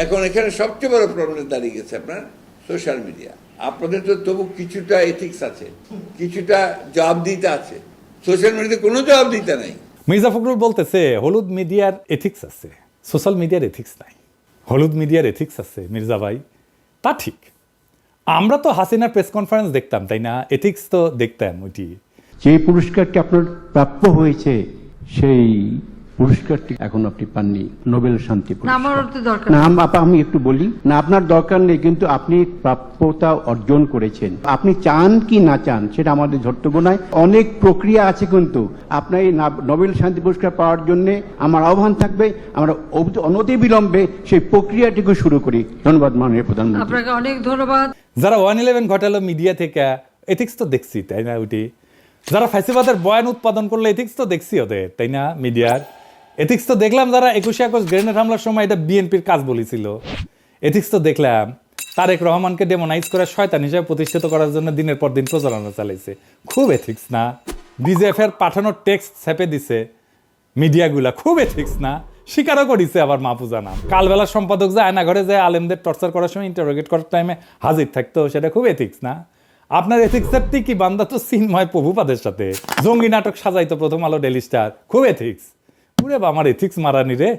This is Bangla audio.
এখন এখানে সবচেয়ে বড় প্রবলেম দাঁড়িয়ে গেছে আপনার সোশ্যাল মিডিয়া। আপনাদের তো তবু কিছুটা এথিক্স আছে, কিছুটা জবাবদিহিতা আছে, সোশ্যাল মিডিয়াতে কোনো জবাবদিহিতা নাই। মির্জা ফখরুল বলতেছে হলুদ মিডিয়ার এথিক্স আছে, সোশ্যাল মিডিয়ার এথিক্স নাই। হলুদ মিডিয়ার এথিক্স আছে মির্জা ভাই, তা ঠিক। আমরা তো হাসিনার প্রেস কনফারেন্স দেখতাম, তাই না? এথিক্স তো দেখতাম। ওইটি যে পুরস্কারটি আপনার প্রাপ্য হয়েছে সেই পুরস্কারটি এখন আপনি পাননি, নোবেল শান্তি পুরস্কার। না আমি একটু বলি না, আপনার দরকার নেই, কিন্তু আপনি প্রাপ্যতা অর্জন করেছেন। আপনি চান কি না চান সেটা আমাদের ধর্তব্য নয়। অনেক প্রক্রিয়া আছে, কিন্তু আপনার এই নোবেল শান্তি পুরস্কার পাওয়ার জন্য আমার আহ্বান থাকবে, আমরা অনতিবিলম্বে সেই প্রক্রিয়াটিকে শুরু করি। ধন্যবাদ মাননীয় প্রধানমন্ত্রী। আপনাকে অনেক ধন্যবাদ। যারা 111 ঘটালো মিডিয়া থেকে, এথিক্স তো দেখছি, তাই না? ওইটি যারা ফ্যাসিবাদের বয়ান উৎপাদন করলো, এথিক্স তো দেখছি ওদের, তাই না? মিডিয়ার এথিক্স তো দেখলাম। যারা 21শে আগস্ট গ্রেনেড হামলার সময় এটা বিএনপির কাজ বলেছিল, এথিক্স তো দেখলাম। তারেক রহমানকে ডেমোনাইজ করে শয়তান হিসেবে প্রতিষ্ঠিত করার জন্য দিনের পর দিন প্রচারণা চালাইছে। খুব এথিক্স না? বিজেএফ এর পাঠানোর টেক্সট ছেপে দিছে মিডিয়াগুলা, খুব এথিক্স না? স্বীকারও করিছে আবার মাহফুজা নাম। কালবেলার সম্পাদক যে আয়না ঘরে যে আলেমদের টর্চার করার সময় ইন্টারোগেট করার টাইমে হাজির থাকতো, সেটা খুব এথিক্স না? আপনার এথিক্সের টিকি বান্দা তো চিন্ময় প্রভুপাদের সাথে জঙ্গি নাটক সাজাইতো প্রথম আলো ডেলি স্টার, খুব এথিক্স। পুরে আমার এথিক্স মারানি রে।